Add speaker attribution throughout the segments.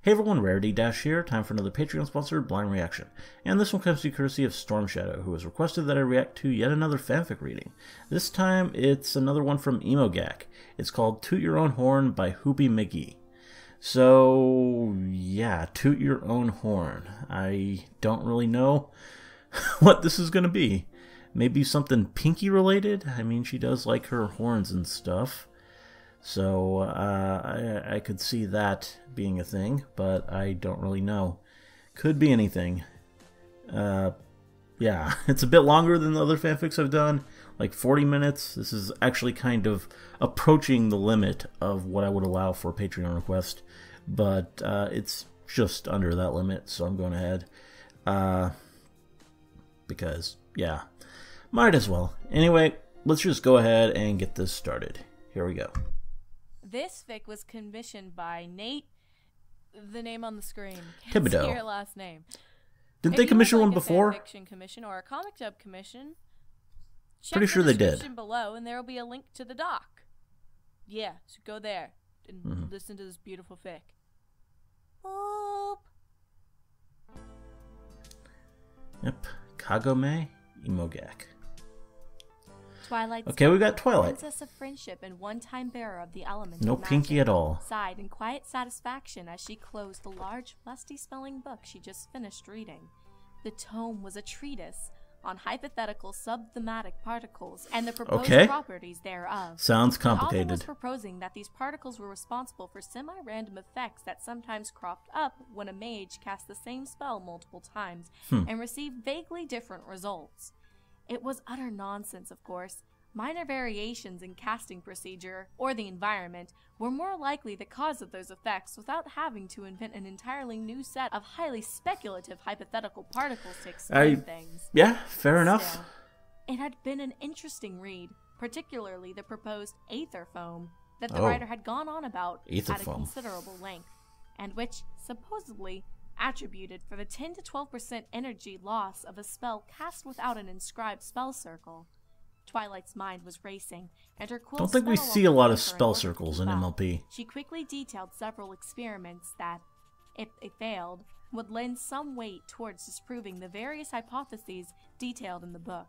Speaker 1: Hey everyone, Rarity Dash here, time for another Patreon-sponsored blind reaction. And this one comes to courtesy of Storm Shadow, who has requested that I react to yet another fanfic reading. This time, it's another one from Emogak. It's called Toot Your Own Horn by Hoopy McGee. So, yeah, Toot Your Own Horn. I don't really know what this is going to be. Maybe something Pinky related? I mean, she does like her horns and stuff. So I could see that being a thing, but I don't really know. Could be anything. Yeah, it's a bit longer than the other fanfics I've done, like 40 minutes. This is actually kind of approaching the limit of what I would allow for a Patreon request, but it's just under that limit, so I'm going ahead. Because, yeah, might as well. Anyway, let's just go ahead and get this started. Here we go.
Speaker 2: This fic was commissioned by Nate, the name on the screen.
Speaker 1: Thibodeau.
Speaker 2: Can't see your last name.
Speaker 1: Didn't they commission one before?
Speaker 2: A fiction commission or a comic dub commission?
Speaker 1: Pretty sure they did.
Speaker 2: Check the description below, and there will be a link to the doc. Yeah, so go there and listen to this beautiful fic. Boop.
Speaker 1: Yep, Kagome Emogak.
Speaker 2: Twilight.
Speaker 1: Okay, we got Twilight.
Speaker 2: Princess of friendship and one-time bearer of the elements.
Speaker 1: No Pinky at all.
Speaker 2: Sighed in quiet satisfaction as she closed the large, musty-smelling book she just finished reading. The tome was a treatise on hypothetical subthematic particles and the proposed properties thereof.
Speaker 1: Sounds
Speaker 2: The
Speaker 1: complicated.
Speaker 2: author was proposing that these particles were responsible for semi-random effects that sometimes cropped up when a mage cast the same spell multiple times and received vaguely different results. It was utter nonsense, of course. Minor variations in casting procedure, or the environment, were more likely the cause of those effects without having to invent an entirely new set of highly speculative hypothetical particles to explain things.
Speaker 1: Yeah, fair enough.
Speaker 2: Still, it had been an interesting read, particularly the proposed aether foam that the writer had gone on about at a considerable length, and which, supposedly, attributed for the 10 to 12% energy loss of a spell cast without an inscribed spell circle. Twilight's mind was racing, and her quill
Speaker 1: Don't think we see a lot of spell circles in MLP.
Speaker 2: She quickly detailed several experiments that, if they failed, would lend some weight towards disproving the various hypotheses detailed in the book.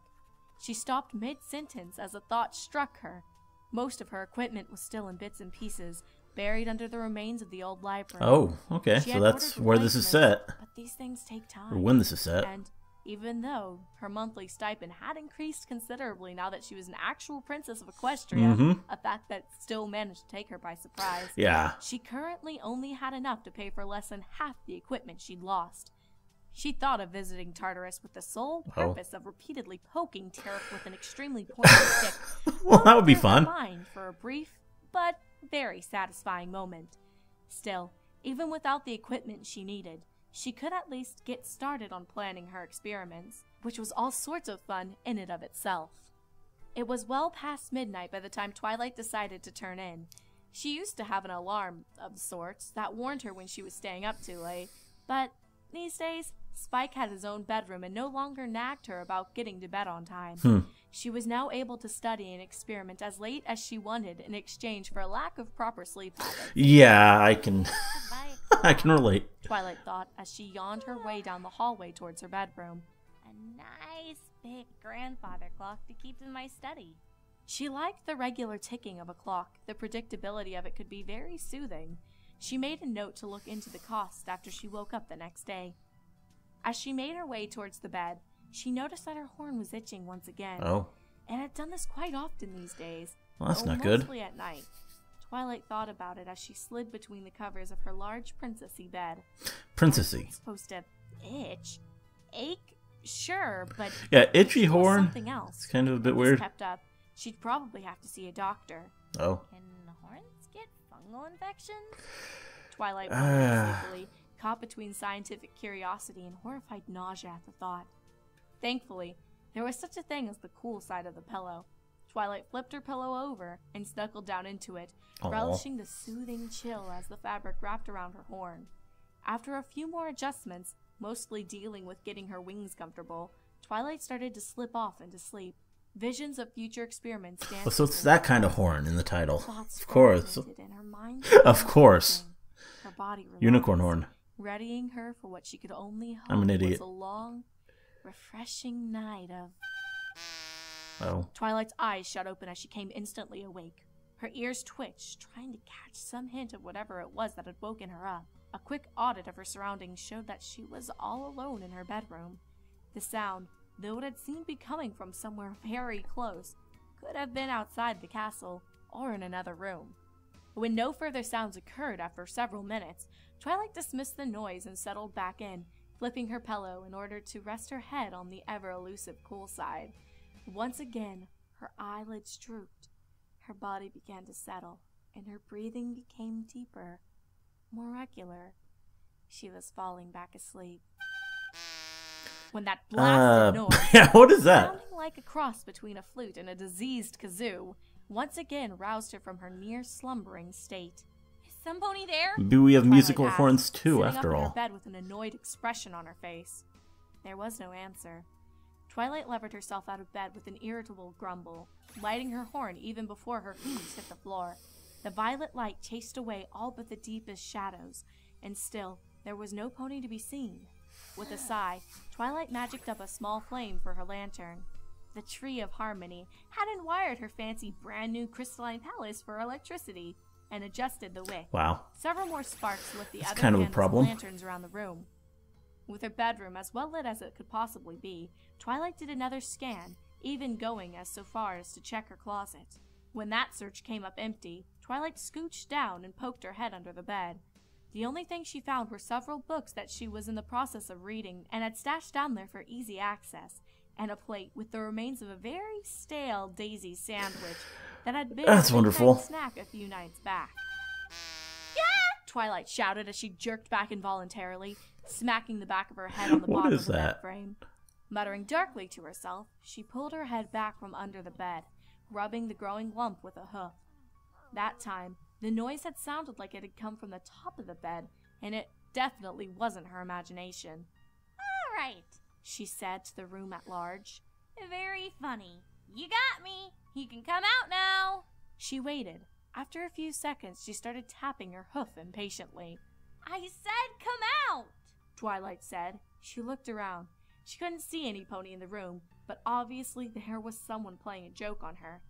Speaker 2: She stopped mid-sentence as a thought struck her. Most of her equipment was still in bits and pieces, buried under the remains of the old library.
Speaker 1: Oh, okay, so that's where this is set.
Speaker 2: But these things take time.
Speaker 1: Or when this is set.
Speaker 2: And even though her monthly stipend had increased considerably now that she was an actual princess of Equestria, a fact that still managed to take her by surprise, she currently only had enough to pay for less than half the equipment she'd lost. She thought of visiting Tartarus with the sole purpose of repeatedly poking Tarek with an extremely pointed stick.
Speaker 1: Well, that would be fun.
Speaker 2: For a brief, but very satisfying moment. Still, even without the equipment she needed, she could at least get started on planning her experiments, which was all sorts of fun in and of itself. It was well past midnight by the time Twilight decided to turn in. She used to have an alarm of sorts that warned her when she was staying up too late, but these days, Spike had his own bedroom and no longer nagged her about getting to bed on time. She was now able to study and experiment as late as she wanted in exchange for a lack of proper sleep habits.
Speaker 1: Yeah, I can I can relate.
Speaker 2: Twilight thought as she yawned her way down the hallway towards her bedroom. A nice big grandfather clock to keep in my study. She liked the regular ticking of a clock. The predictability of it could be very soothing. She made a note to look into the cost after she woke up the next day. As she made her way towards the bed, she noticed that her horn was itching once again. And had done this quite often these days.
Speaker 1: Well, that's not good.
Speaker 2: Mostly at night. Twilight thought about it as she slid between the covers of her large princessy bed.
Speaker 1: Princessy.
Speaker 2: It's supposed to itch. Ache? Sure, but
Speaker 1: yeah, itchy horn.
Speaker 2: Something else.
Speaker 1: It's kind of a bit weird.
Speaker 2: Kept up, she'd probably have to see a doctor.
Speaker 1: Can
Speaker 2: horns get fungal infections? Twilight wondered sleepily, caught between scientific curiosity and horrified nausea at the thought. Thankfully, there was such a thing as the cool side of the pillow. Twilight flipped her pillow over and snuggled down into it, relishing the soothing chill as the fabric wrapped around her horn. After a few more adjustments, mostly dealing with getting her wings comfortable, Twilight started to slip off into sleep. Visions of future experiments danced.
Speaker 1: So it's that kind of horn in the title.
Speaker 2: Thoughts
Speaker 1: of course.
Speaker 2: in her mind.
Speaker 1: Of course.
Speaker 2: Her body relaxed,
Speaker 1: Unicorn horn.
Speaker 2: readying her for what she could only hope
Speaker 1: I'm an idiot.
Speaker 2: was a long, refreshing night of...
Speaker 1: Oh.
Speaker 2: Twilight's eyes shut open as she came instantly awake. Her ears twitched, trying to catch some hint of whatever it was that had woken her up. A quick audit of her surroundings showed that she was all alone in her bedroom. The sound, though it had seemed to be coming from somewhere very close, could have been outside the castle or in another room. When no further sounds occurred after several minutes, Twilight dismissed the noise and settled back in, flipping her pillow in order to rest her head on the ever-elusive cool side. Once again, her eyelids drooped, her body began to settle, and her breathing became deeper, more regular. She was falling back asleep. When that blasted noise,
Speaker 1: yeah, what is that?
Speaker 2: sounding like a cross between a flute and a diseased kazoo, once again roused her from her near-slumbering state. Is somebody there?
Speaker 1: Maybe we have
Speaker 2: Twilight
Speaker 1: musical
Speaker 2: asked,
Speaker 1: horns too,
Speaker 2: sitting
Speaker 1: after
Speaker 2: up in
Speaker 1: all.
Speaker 2: her bed with an annoyed expression on her face. There was no answer. Twilight levered herself out of bed with an irritable grumble, lighting her horn even before her feet hit the floor. The violet light chased away all but the deepest shadows, and still there was no pony to be seen. With a sigh, Twilight magicked up a small flame for her lantern. The Tree of Harmony hadn't wired her fancy brand new crystalline palace for electricity, and adjusted the wick.
Speaker 1: Wow.
Speaker 2: Several more sparks lit the
Speaker 1: That's
Speaker 2: other
Speaker 1: kind of a
Speaker 2: candles and
Speaker 1: problem.
Speaker 2: lanterns around the room. With her bedroom as well lit as it could possibly be, Twilight did another scan, even going as so far as to check her closet. When that search came up empty, Twilight scooched down and poked her head under the bed. The only thing she found were several books that she was in the process of reading and had stashed down there for easy access, and a plate with the remains of a very stale Daisy sandwich that had been
Speaker 1: That's
Speaker 2: a
Speaker 1: wonderful.
Speaker 2: midnight snack a few nights back. Yeah! Twilight shouted as she jerked back involuntarily, smacking the back of her head on the
Speaker 1: What
Speaker 2: bottom
Speaker 1: is
Speaker 2: of the bed
Speaker 1: that?
Speaker 2: frame. Muttering darkly to herself, she pulled her head back from under the bed, rubbing the growing lump with a hoof. That time, the noise had sounded like it had come from the top of the bed, and it definitely wasn't her imagination.
Speaker 3: All right,
Speaker 2: She said to the room at large.
Speaker 3: very funny. You got me. You can come out now.
Speaker 2: She waited. After a few seconds, she started tapping her hoof impatiently.
Speaker 3: I said come out.
Speaker 2: Twilight said. She looked around. She couldn't see any pony in the room, but obviously there was someone playing a joke on her.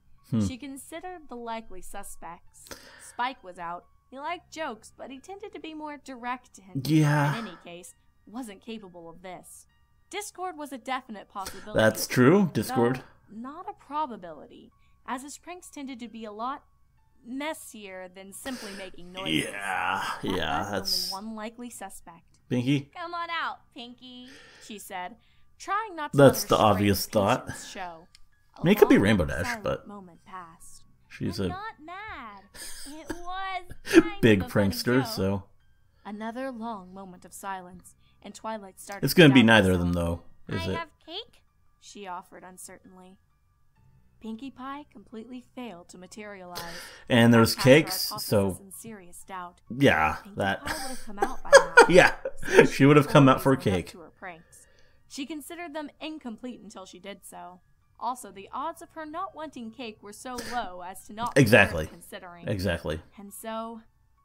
Speaker 2: She considered the likely suspects. Spike was out. He liked jokes, but he tended to be more direct and,
Speaker 1: Yeah.
Speaker 2: in any case, wasn't capable of this. Discord was a definite possibility.
Speaker 1: That's true. Discord.
Speaker 2: Though not a probability, as his pranks tended to be a lot messier than simply making noises.
Speaker 1: Yeah.
Speaker 2: That
Speaker 1: Yeah.
Speaker 2: left
Speaker 1: That's
Speaker 2: only one likely suspect.
Speaker 1: Pinky.
Speaker 3: Come on out, Pinky.
Speaker 2: She said, trying not to
Speaker 1: That's
Speaker 2: let
Speaker 1: the
Speaker 2: her strain
Speaker 1: obvious
Speaker 2: of
Speaker 1: thought.
Speaker 2: patience show.
Speaker 1: I mean, it could be
Speaker 2: A long,
Speaker 1: Rainbow Dash,
Speaker 2: silent
Speaker 1: but
Speaker 2: moment passed.
Speaker 1: she's
Speaker 3: I'm
Speaker 1: a
Speaker 3: not mad. It was kind
Speaker 1: big
Speaker 3: of a funny
Speaker 1: prankster,
Speaker 3: joke.
Speaker 1: so
Speaker 2: Another long moment of silence, and Twilight started.
Speaker 1: it's gonna
Speaker 2: to
Speaker 1: be
Speaker 2: doubt
Speaker 1: neither of them,
Speaker 2: herself.
Speaker 1: though, is
Speaker 3: I
Speaker 1: it?
Speaker 3: have cake.
Speaker 2: She offered uncertainly. Pinkie Pie completely failed to materialize.
Speaker 1: And there's
Speaker 2: That cast her
Speaker 1: cakes,
Speaker 2: hypothesis
Speaker 1: so
Speaker 2: in serious doubt.
Speaker 1: yeah,
Speaker 2: Pinkie
Speaker 1: that.
Speaker 2: Pie would have come out by now.
Speaker 1: Yeah,
Speaker 2: since
Speaker 1: she would have come out for a
Speaker 2: always owned up
Speaker 1: cake.
Speaker 2: to her pranks. She considered them incomplete until she did so. Also, the odds of her not wanting cake were so low as to not be
Speaker 1: Exactly.
Speaker 2: worth considering.
Speaker 1: Exactly.
Speaker 2: And so,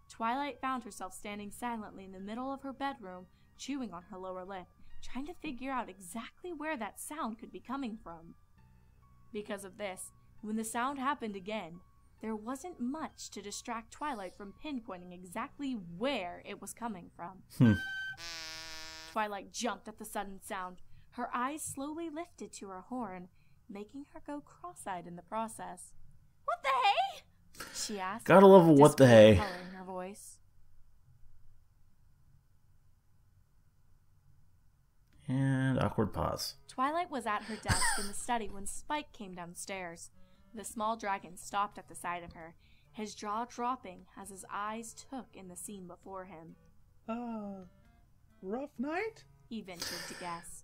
Speaker 2: Twilight found herself standing silently in the middle of her bedroom, chewing on her lower lip, trying to figure out exactly where that sound could be coming from. Because of this, when the sound happened again, there wasn't much to distract Twilight from pinpointing exactly where it was coming from. Twilight jumped at the sudden sound. Her eyes slowly lifted to her horn, making her go cross-eyed in the process.
Speaker 3: What the hey?
Speaker 2: She asked.
Speaker 1: Gotta love a what the
Speaker 2: disbelief
Speaker 1: hey.
Speaker 2: color in her voice.
Speaker 1: And awkward pause.
Speaker 2: Twilight was at her desk in the study when Spike came downstairs. The small dragon stopped at the sight of her, his jaw dropping as his eyes took in the scene before him.
Speaker 4: Rough night?
Speaker 2: He ventured to guess.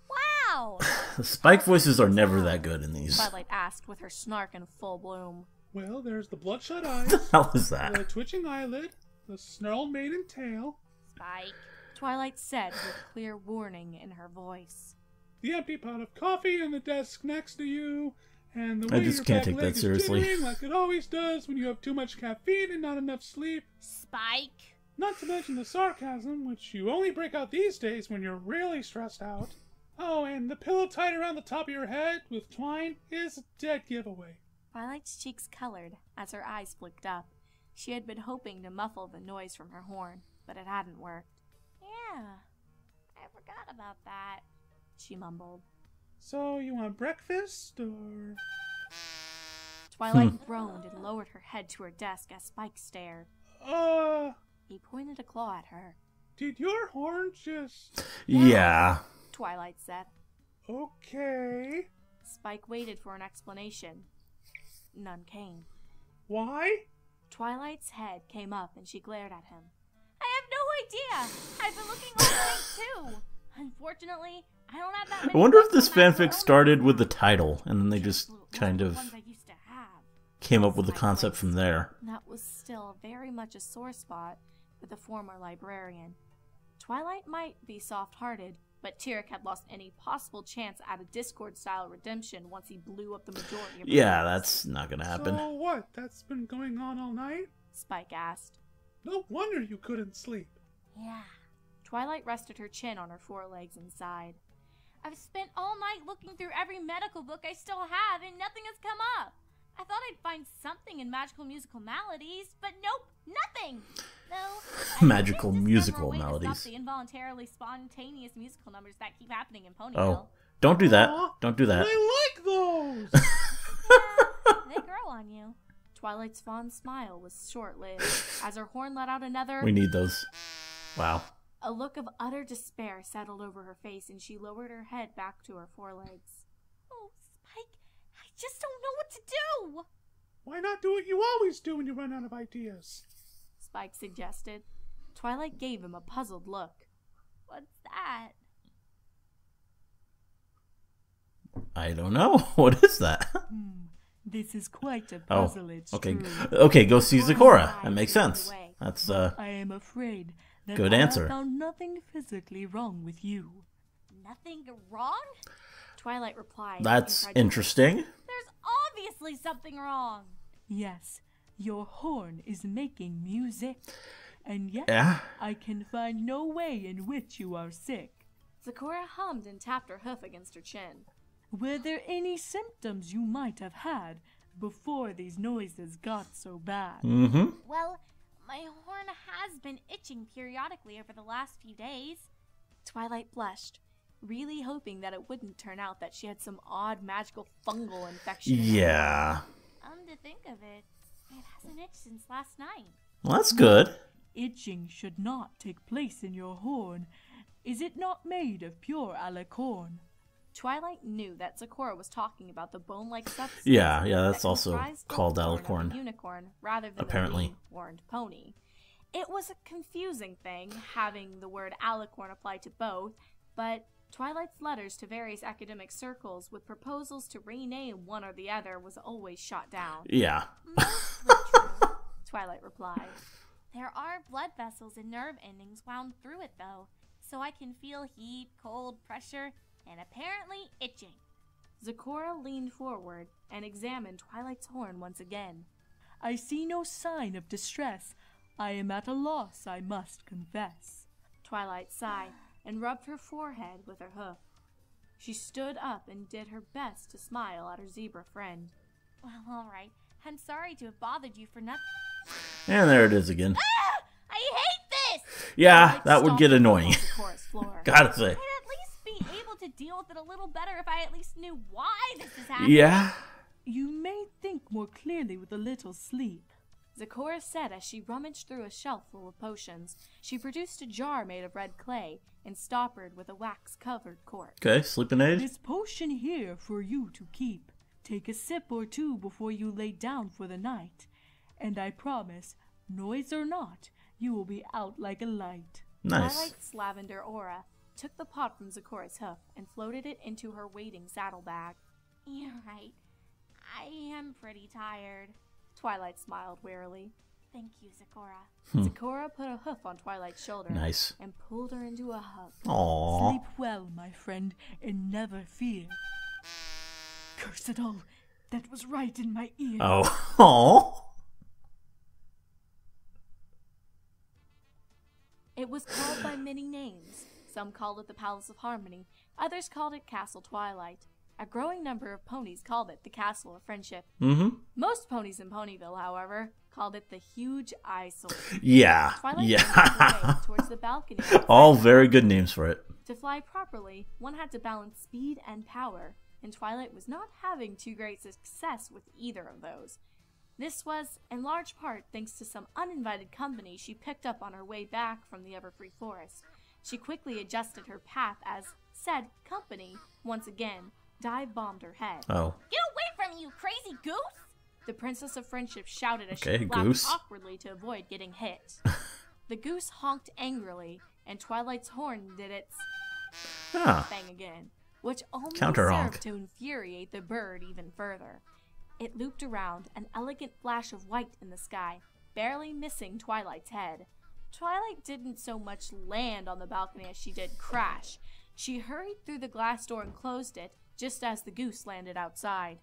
Speaker 3: Wow.
Speaker 1: The Spike voices are never that good in these.
Speaker 2: Twilight asked with her snark in full bloom.
Speaker 4: Well, there's the bloodshot eyes,
Speaker 1: What the hell is
Speaker 4: the
Speaker 1: that?
Speaker 4: twitching eyelid, the snarled maiden tail,
Speaker 3: Spike.
Speaker 2: Twilight said with clear warning in her voice.
Speaker 4: the empty pot of coffee on the desk next to you, and the
Speaker 1: I
Speaker 4: way
Speaker 1: just
Speaker 4: your
Speaker 1: can't
Speaker 4: back
Speaker 1: take that
Speaker 4: leg is
Speaker 1: seriously.
Speaker 4: jittering like it always does when you have too much caffeine and not enough sleep.
Speaker 3: Spike.
Speaker 4: Not to mention the sarcasm, which you only break out these days when you're really stressed out. Oh, and the pillow tied around the top of your head with twine is a dead giveaway.
Speaker 2: Twilight's cheeks colored as her eyes flicked up. She had been hoping to muffle the noise from her horn, but it hadn't worked.
Speaker 3: Yeah, I forgot about that.
Speaker 2: She mumbled.
Speaker 4: So, you want breakfast, or...?
Speaker 2: Twilight groaned and lowered her head to her desk as Spike stared. He pointed a claw at her.
Speaker 4: Did your horn just...
Speaker 1: Yeah.
Speaker 2: Twilight said.
Speaker 4: Okay.
Speaker 2: Spike waited for an explanation. None came.
Speaker 4: Why?
Speaker 2: Twilight's head came up and she glared at him.
Speaker 3: I have no idea. I've been looking all night too. Unfortunately, I don't have that many.
Speaker 1: I wonder if
Speaker 3: books
Speaker 1: this
Speaker 3: on my
Speaker 1: fanfic
Speaker 3: phone.
Speaker 1: started with the title, and then they just kind of
Speaker 3: Ones I used to have.
Speaker 1: came up with the concept from there.
Speaker 2: That was still very much a sore spot for the former librarian. Twilight might be soft-hearted, but Tyrek had lost any possible chance at a Discord-style redemption once he blew up the majority of her
Speaker 1: Yeah,
Speaker 2: books.
Speaker 1: that's not gonna happen.
Speaker 4: So what? That's been going on all night?
Speaker 2: Spike asked.
Speaker 4: No wonder you couldn't sleep.
Speaker 3: Yeah.
Speaker 2: Twilight rested her chin on her forelegs and sighed.
Speaker 3: I've spent all night looking through every medical book I still have, and nothing has come up. I thought I'd find something in magical musical melodies, but nope, nothing. No.
Speaker 1: Magical musical
Speaker 3: To
Speaker 1: melodies.
Speaker 3: stop the involuntarily spontaneous musical numbers that keep happening in Ponyville.
Speaker 1: Oh, don't do that.
Speaker 4: Aw,
Speaker 1: Don't do that.
Speaker 4: I like those!
Speaker 3: They grow on you.
Speaker 2: Twilight's fond smile was short-lived as her horn let out another...
Speaker 1: We need those. Wow.
Speaker 2: A look of utter despair settled over her face and she lowered her head back to her forelegs.
Speaker 3: Oh, Spike, I just don't know what to do.
Speaker 4: Why not do what you always do when you run out of ideas?
Speaker 2: Spike suggested. Twilight gave him a puzzled look.
Speaker 3: What's that?
Speaker 1: I don't know. What is that?
Speaker 5: This is quite a
Speaker 1: Oh,
Speaker 5: puzzle, it's
Speaker 1: okay.
Speaker 5: true.
Speaker 1: Okay, go see Zecora. That makes sense. That's,
Speaker 5: I am afraid that
Speaker 1: Good
Speaker 5: I
Speaker 1: answer.
Speaker 5: have found nothing physically wrong with you.
Speaker 3: Nothing wrong?
Speaker 2: Twilight replied.
Speaker 1: that's
Speaker 2: incredulous.
Speaker 1: interesting.
Speaker 3: There's obviously something wrong.
Speaker 5: Yes, your horn is making music, and yet
Speaker 1: Yeah.
Speaker 5: I can find no way in which you are sick.
Speaker 2: Zecora hummed and tapped her hoof against her chin.
Speaker 5: Were there any symptoms you might have had before these noises got so bad?
Speaker 1: Mm-hmm.
Speaker 3: Well, my horn has been itching periodically over the last few days.
Speaker 2: Twilight blushed, really hoping that it wouldn't turn out that she had some odd magical fungal infection.
Speaker 1: Yeah.
Speaker 3: To think of it, it hasn't itched since last night.
Speaker 1: Well, that's good.
Speaker 5: Itching should not take place in your horn. Is it not made of pure alicorn?
Speaker 2: Twilight knew that Zecora was talking about the bone-like substance.
Speaker 1: Yeah, that's
Speaker 2: that
Speaker 1: also
Speaker 2: comprised the
Speaker 1: called
Speaker 2: horn of a
Speaker 1: alicorn.
Speaker 2: unicorn rather than
Speaker 1: Apparently.
Speaker 2: a being-horned pony. It was a confusing thing, having the word alicorn apply to both, but Twilight's letters to various academic circles with proposals to rename one or the other was always shot down.
Speaker 1: Yeah.
Speaker 3: Mostly true.
Speaker 2: Twilight replied.
Speaker 3: There are blood vessels and nerve endings wound through it, though, so I can feel heat, cold, pressure, and apparently itching.
Speaker 2: Zecora leaned forward and examined Twilight's horn once again.
Speaker 5: I see no sign of distress. I am at a loss, I must confess.
Speaker 2: Twilight sighed and rubbed her forehead with her hoof. She stood up and did her best to smile at her zebra friend.
Speaker 3: Well, all right. I'm sorry to have bothered you for nothing.
Speaker 1: And there it is again.
Speaker 3: Ah! I hate this!
Speaker 1: Yeah,
Speaker 2: Twilight
Speaker 1: that would
Speaker 2: stomped
Speaker 1: get
Speaker 2: on
Speaker 1: annoying.
Speaker 2: Zecora's floor.
Speaker 1: Gotta say.
Speaker 3: I'd at least be able to deal with it a little better if I at least knew why this is happening.
Speaker 1: Yeah.
Speaker 5: You may think more clearly with a little sleep.
Speaker 2: Zecora said as she rummaged through a shelf full of potions. She produced a jar made of red clay and stoppered with a wax-covered cork.
Speaker 1: Okay, sleeping aid.
Speaker 5: This potion here for you to keep. Take a sip or two before you lay down for the night. And I promise, noise or not, you will be out like a light.
Speaker 1: Nice.
Speaker 2: Twilight's lavender aura took the pot from Zecora's hoof and floated it into her waiting saddlebag.
Speaker 3: You're right. I am pretty tired.
Speaker 2: Twilight smiled wearily.
Speaker 3: Thank you, Zecora.
Speaker 2: Zecora put a hoof on Twilight's shoulder
Speaker 1: Nice.
Speaker 2: and pulled her into a hug.
Speaker 1: Aww.
Speaker 5: Sleep well, my friend, and never fear. Curse it all! That was right in my ear.
Speaker 1: Oh. Aww.
Speaker 2: was called by many names. Some called it the Palace of Harmony, others called it Castle Twilight. A growing number of ponies called it the Castle of Friendship. Most ponies in Ponyville, however, called it the Huge Eyesore.
Speaker 1: Yeah.
Speaker 2: Twilight made her way towards the balcony.
Speaker 1: All very good names for it.
Speaker 2: To fly properly, one had to balance speed and power, and Twilight was not having too great success with either of those. This was, in large part, thanks to some uninvited company she picked up on her way back from the Everfree Forest. She quickly adjusted her path as said company, once again, dive-bombed her head.
Speaker 1: Oh.
Speaker 3: Get away from me, you crazy goose!
Speaker 2: The Princess of Friendship shouted as
Speaker 1: Okay,
Speaker 2: she flapped
Speaker 1: goose.
Speaker 2: awkwardly to avoid getting hit. The goose honked angrily, and Twilight's horn did its thing again, which only
Speaker 1: Counter honk.
Speaker 2: served to infuriate the bird even further. It looped around, an elegant flash of white in the sky, barely missing Twilight's head. Twilight didn't so much land on the balcony as she did crash. She hurried through the glass door and closed it, just as the goose landed outside.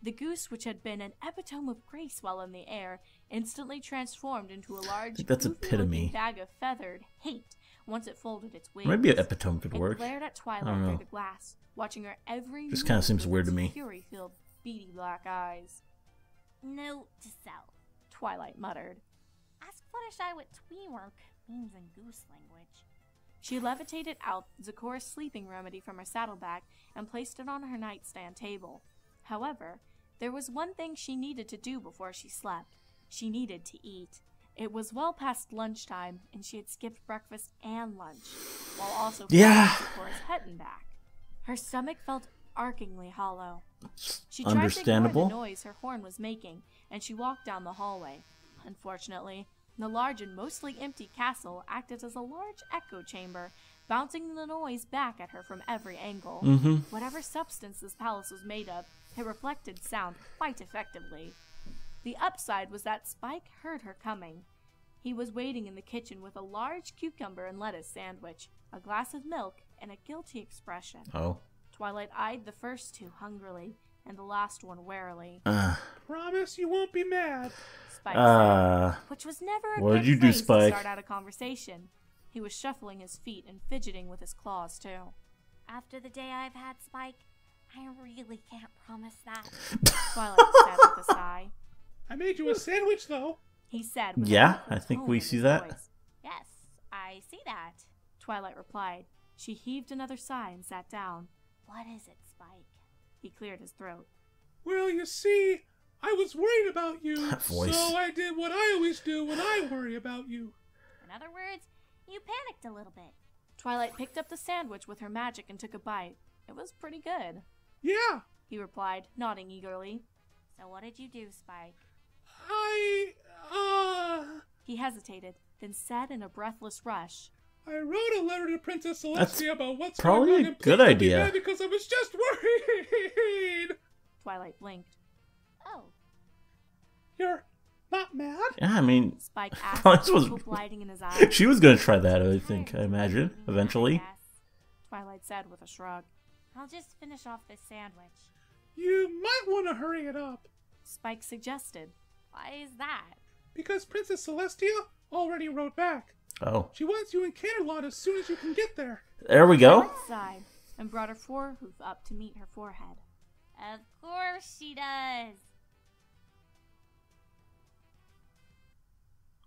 Speaker 2: The goose, which had been an epitome of grace while in the air, instantly transformed into a large,
Speaker 1: that's
Speaker 2: goofy-looking
Speaker 1: epitome.
Speaker 2: bag of feathered hate once it folded its wings.
Speaker 1: Maybe an epitome could
Speaker 2: It
Speaker 1: work.
Speaker 2: glared at Twilight
Speaker 1: I don't know.
Speaker 2: through the glass, watching her every
Speaker 1: Just
Speaker 2: move
Speaker 1: kinda seems
Speaker 2: with
Speaker 1: weird
Speaker 2: its
Speaker 1: to me.
Speaker 2: fury-filled, beady black eyes.
Speaker 3: Note to self.
Speaker 2: Twilight muttered.
Speaker 3: Ask Fluttershy what tweework means in goose language.
Speaker 2: She levitated out Zecora's sleeping remedy from her saddlebag and placed it on her nightstand table. However, there was one thing she needed to do before she slept. She needed to eat. It was well past lunchtime, and she had skipped breakfast and lunch, while also
Speaker 1: Yeah.
Speaker 2: flying Zecora's head and back. Her stomach felt achingly hollow. She tried to ignore
Speaker 1: Understandable.
Speaker 2: the noise her horn was making, and she walked down the hallway. Unfortunately, the large and mostly empty castle acted as a large echo chamber, bouncing the noise back at her from every angle. Whatever substance this palace was made of, it reflected sound quite effectively. The upside was that Spike heard her coming. He was waiting in the kitchen with a large cucumber and lettuce sandwich, a glass of milk, and a guilty expression.
Speaker 1: Oh.
Speaker 2: Twilight eyed the first two hungrily, and the last one warily.
Speaker 4: Promise you won't be mad.
Speaker 2: Spike said, which was never a
Speaker 1: what
Speaker 2: good
Speaker 1: did you do,
Speaker 2: phrase to
Speaker 1: Spike?
Speaker 2: start out a conversation. He was shuffling his feet and fidgeting with his claws, too.
Speaker 3: After the day I've had, Spike, I really can't promise that.
Speaker 2: Twilight said with a sigh.
Speaker 4: I made you a sandwich, though.
Speaker 2: He said with
Speaker 1: Yeah,
Speaker 2: a
Speaker 1: I think
Speaker 2: tone
Speaker 1: we
Speaker 2: in
Speaker 1: see
Speaker 2: his
Speaker 1: that.
Speaker 2: voice.
Speaker 3: Yes, I see that.
Speaker 2: Twilight replied. She heaved another sigh and sat down.
Speaker 3: What is it, Spike?
Speaker 2: He cleared his throat.
Speaker 4: Well, you see, I was worried about you,
Speaker 1: That voice.
Speaker 4: so I did what I always do when I worry about you.
Speaker 3: In other words, you panicked a little bit.
Speaker 2: Twilight picked up the sandwich with her magic and took a bite. It was pretty good,
Speaker 4: Yeah,
Speaker 2: he replied, nodding eagerly.
Speaker 3: So what did you do, Spike?
Speaker 4: I
Speaker 2: He hesitated, then said in a breathless rush,
Speaker 4: wrote a letter to Princess
Speaker 1: That's
Speaker 4: Celestia about what's
Speaker 1: probably
Speaker 4: going on
Speaker 1: a
Speaker 4: and
Speaker 1: good
Speaker 4: please don't be
Speaker 1: idea.
Speaker 4: mad because I was just worried.
Speaker 2: Twilight blinked.
Speaker 3: Oh,
Speaker 4: You're not mad?
Speaker 1: Yeah, I mean,
Speaker 2: Spike asked,
Speaker 1: This was-
Speaker 2: hope lighting in his eyes.
Speaker 1: she was gonna try that, I think, I imagine, eventually.
Speaker 3: yes.
Speaker 2: Twilight said with a shrug.
Speaker 3: I'll just finish off this sandwich.
Speaker 4: You might want to hurry it up,
Speaker 2: Spike suggested.
Speaker 3: Why is that?
Speaker 4: because Princess Celestia already wrote back.
Speaker 1: Oh.
Speaker 4: She wants you in Canterlot as soon as you can get there.
Speaker 1: There we go.
Speaker 2: Twilight sighed and brought her forehoof up to meet her forehead.
Speaker 3: Of course she does.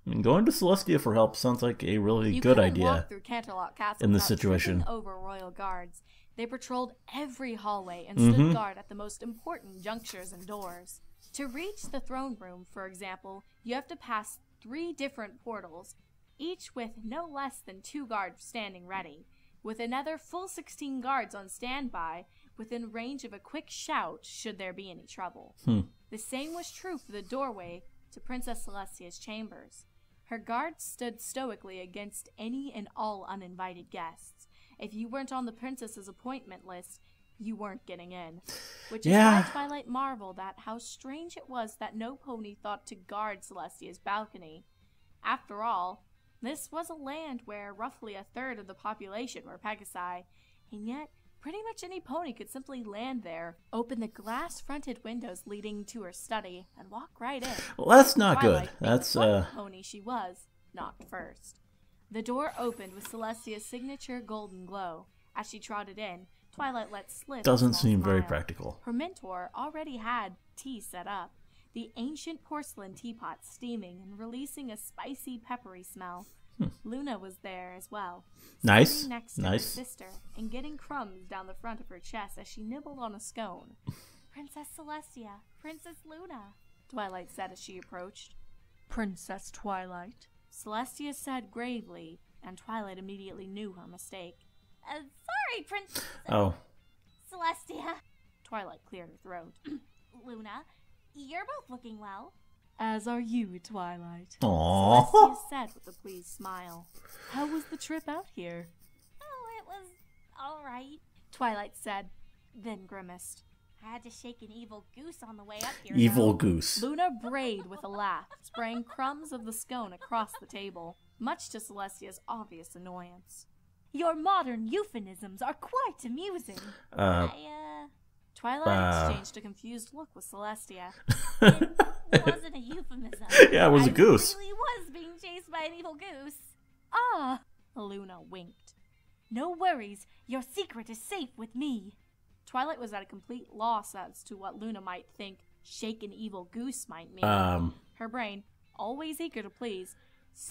Speaker 1: I mean, going to Celestia for help sounds like a really
Speaker 2: You
Speaker 1: good
Speaker 2: couldn't
Speaker 1: idea.
Speaker 2: walk through Canterlot Castle
Speaker 1: in this
Speaker 2: without
Speaker 1: situation.
Speaker 2: tripping over royal guards. They patrolled every hallway and
Speaker 1: Mm-hmm.
Speaker 2: stood guard at the most important junctures and doors. To reach the throne room, for example, you have to pass 3 different portals, each with no less than 2 guards standing ready, with another full 16 guards on standby within range of a quick shout should there be any trouble. The same was true for the doorway to Princess Celestia's chambers. Her guards stood stoically against any and all uninvited guests. If you weren't on the princess's appointment list, you weren't getting in. Which is
Speaker 1: Yeah.
Speaker 2: why Twilight marveled at how strange it was that no pony thought to guard Celestia's balcony. After all, this was a land where roughly 1/3 of the population were Pegasi, and yet pretty much any pony could simply land there, open the glass-fronted windows leading to her study, and walk right in.
Speaker 1: Well, that's not
Speaker 2: Twilight,
Speaker 1: good.
Speaker 2: being the
Speaker 1: That's,
Speaker 2: plucky pony she was, knocked first. The door opened with Celestia's signature golden glow. As she trotted in, Twilight let slip.
Speaker 1: Doesn't
Speaker 2: a small
Speaker 1: seem very
Speaker 2: smile.
Speaker 1: practical.
Speaker 2: Her mentor already had tea set up, the ancient porcelain teapot steaming and releasing a spicy, peppery smell. Luna was there as well,
Speaker 1: Nice.
Speaker 2: sitting next to her sister and getting crumbs down the front of her chest as she nibbled on a scone.
Speaker 3: Princess Celestia, Princess Luna.
Speaker 2: Twilight said as she approached.
Speaker 5: Princess Twilight.
Speaker 2: Celestia said gravely, and Twilight immediately knew her mistake.
Speaker 3: Sorry, Princess
Speaker 1: Oh.
Speaker 3: Celestia.
Speaker 2: Twilight cleared her throat.
Speaker 3: Luna, you're both looking well.
Speaker 5: As are you, Twilight.
Speaker 1: Aww.
Speaker 2: Celestia said with a pleased smile.
Speaker 5: How was the trip out here?
Speaker 3: Oh, it was alright.
Speaker 2: Twilight said, then grimaced.
Speaker 3: I had to shake an evil goose on the way up here.
Speaker 1: Evil
Speaker 3: though.
Speaker 1: goose.
Speaker 2: Luna brayed with a laugh, spraying crumbs of the scone across the table, much to Celestia's obvious annoyance.
Speaker 3: Your modern euphemisms are quite amusing.
Speaker 2: Twilight exchanged a confused look with Celestia.
Speaker 3: It wasn't a euphemism.
Speaker 1: Yeah, it was a goose.
Speaker 3: I really was being chased by an evil goose.
Speaker 2: Ah! Luna winked.
Speaker 3: No worries. Your secret is safe with me.
Speaker 2: Twilight was at a complete loss as to what Luna might think shake an evil goose might mean. Her brain, always eager to please,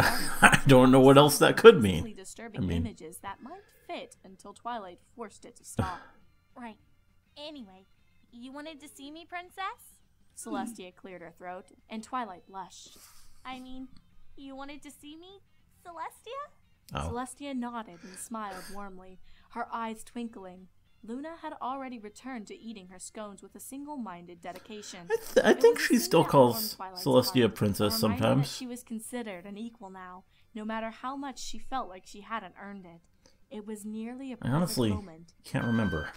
Speaker 1: I don't know what else that could mean.
Speaker 2: disturbing images that might fit until Twilight forced it to stop.
Speaker 3: Right. Anyway, you wanted to see me, Princess?
Speaker 2: Celestia cleared her throat, and Twilight blushed.
Speaker 3: I mean, you wanted to see me, Celestia?
Speaker 1: Oh.
Speaker 2: Celestia nodded and smiled warmly, her eyes twinkling. Luna had already returned to eating her scones with a single-minded dedication.
Speaker 1: I think
Speaker 2: It was a
Speaker 1: she
Speaker 2: scene
Speaker 1: still
Speaker 2: that
Speaker 1: calls
Speaker 2: warmed Twilight's
Speaker 1: Celestia
Speaker 2: heart,
Speaker 1: princess
Speaker 2: a reminder that
Speaker 1: sometimes.
Speaker 2: she was considered an equal now, no matter how much she felt like she hadn't earned it. It was nearly a
Speaker 1: I
Speaker 2: perfect
Speaker 1: honestly
Speaker 2: moment,
Speaker 1: can't remember.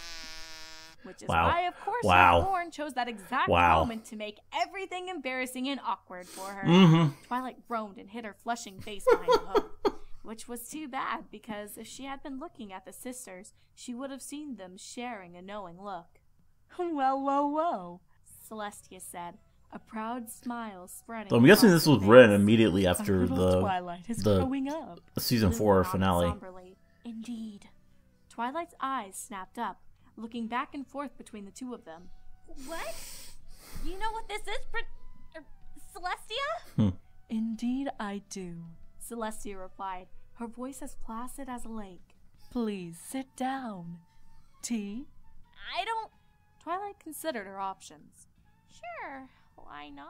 Speaker 2: which is
Speaker 1: Wow.
Speaker 2: why, of course,
Speaker 1: Wow.
Speaker 2: Horn chose that exact
Speaker 1: Wow.
Speaker 2: moment to make everything embarrassing and awkward for her.
Speaker 1: Mm-hmm.
Speaker 2: Twilight groaned and hid her flushing face behind the hook, which was too bad because if she had been looking at the sisters, she would have seen them sharing a knowing look.
Speaker 5: Well, well, well.
Speaker 2: Celestia said, a proud smile spreading.
Speaker 1: So I'm guessing
Speaker 2: across
Speaker 1: this was
Speaker 2: her
Speaker 1: written
Speaker 2: face.
Speaker 1: immediately
Speaker 5: Our
Speaker 1: after
Speaker 5: little Twilight is
Speaker 1: the
Speaker 5: growing up.
Speaker 1: season
Speaker 2: Luna
Speaker 1: 4
Speaker 2: nodded
Speaker 1: finale.
Speaker 2: somberly. Indeed. Twilight's eyes snapped up, looking back and forth between the two of them.
Speaker 3: What? You know what this is, Celestia?
Speaker 5: Indeed, I do.
Speaker 2: Celestia replied, her voice as placid as a lake.
Speaker 5: Please sit down. Tea?
Speaker 3: I don't...
Speaker 2: Twilight considered her options.
Speaker 3: Sure, why not?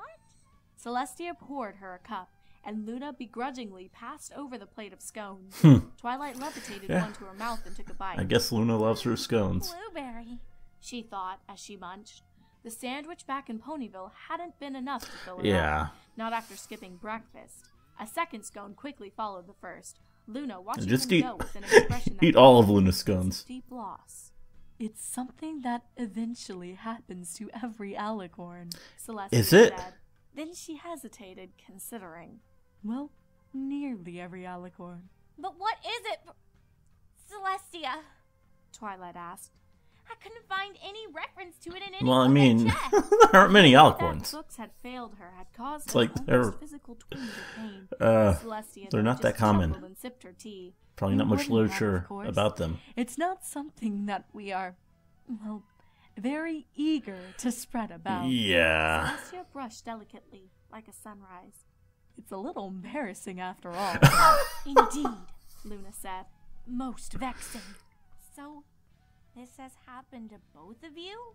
Speaker 2: Celestia poured her a cup, and Luna begrudgingly passed over the plate of scones. Twilight levitated one to her mouth and took a bite.
Speaker 1: I guess Luna loves her scones.
Speaker 3: Blueberry.
Speaker 2: She thought as she munched. The sandwich back in Ponyville hadn't been enough to fill her
Speaker 1: Yeah.
Speaker 2: up, not after skipping breakfast. A second scone quickly followed the first. Luna watching
Speaker 1: Just
Speaker 2: him
Speaker 1: eat,
Speaker 2: go with an expression that
Speaker 1: eat all of
Speaker 2: gave
Speaker 1: Luna's
Speaker 2: a
Speaker 1: scones.
Speaker 2: deep loss.
Speaker 5: It's something that eventually happens to every alicorn.
Speaker 2: Celestia
Speaker 1: Is it?
Speaker 2: said. Then she hesitated, considering.
Speaker 5: Well, nearly every alicorn.
Speaker 3: But what is it, Celestia?
Speaker 2: Twilight asked.
Speaker 3: I couldn't find any reference to it in any
Speaker 1: Well, I
Speaker 3: book
Speaker 1: mean,
Speaker 3: checked.
Speaker 1: there aren't many
Speaker 2: That
Speaker 1: alicorns.
Speaker 2: books had failed her had caused
Speaker 1: It's
Speaker 2: her
Speaker 1: like they're-
Speaker 2: almost physical twinge of pain. Celestia
Speaker 1: they're not
Speaker 2: just
Speaker 1: that common.
Speaker 2: chuckled and sipped her tea.
Speaker 1: Probably
Speaker 5: You
Speaker 1: not much
Speaker 5: wouldn't have,
Speaker 1: literature
Speaker 5: of course.
Speaker 1: about them.
Speaker 5: It's not something that we are, well, very eager to spread about.
Speaker 1: Yeah.
Speaker 2: Celestia brushed delicately, like a sunrise.
Speaker 5: It's a little embarrassing after all.
Speaker 2: Indeed, Luna said. Most vexing.
Speaker 3: So, this has happened to both of you?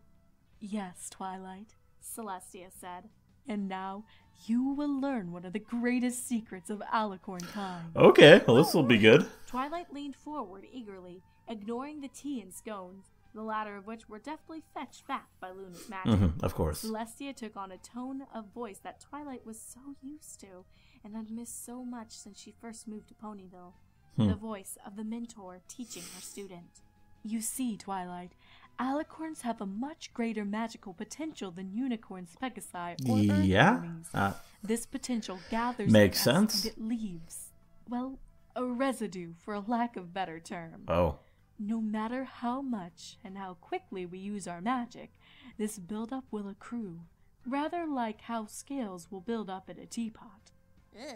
Speaker 5: Yes, Twilight.
Speaker 2: Celestia said.
Speaker 5: And now you will learn one of the greatest secrets of alicorn kind.
Speaker 1: Okay, well this will be good.
Speaker 2: Twilight leaned forward eagerly, ignoring the tea and scones, the latter of which were deftly fetched back by Luna's magic.
Speaker 1: Of course.
Speaker 2: Celestia took on a tone of voice that Twilight was so used to and had missed so much since she first moved to Ponyville. The voice of the mentor teaching her student.
Speaker 5: You see, Twilight, alicorns have a much greater magical potential than unicorns, pegasi, or earth
Speaker 1: Yeah?
Speaker 5: ponies. This potential gathers
Speaker 1: Makes
Speaker 5: in us
Speaker 1: sense.
Speaker 5: and it leaves, well, a residue for a lack of better term.
Speaker 1: Oh.
Speaker 5: No matter how much and how quickly we use our magic, this buildup will accrue, rather like how scales will build up in a teapot.
Speaker 3: Ugh.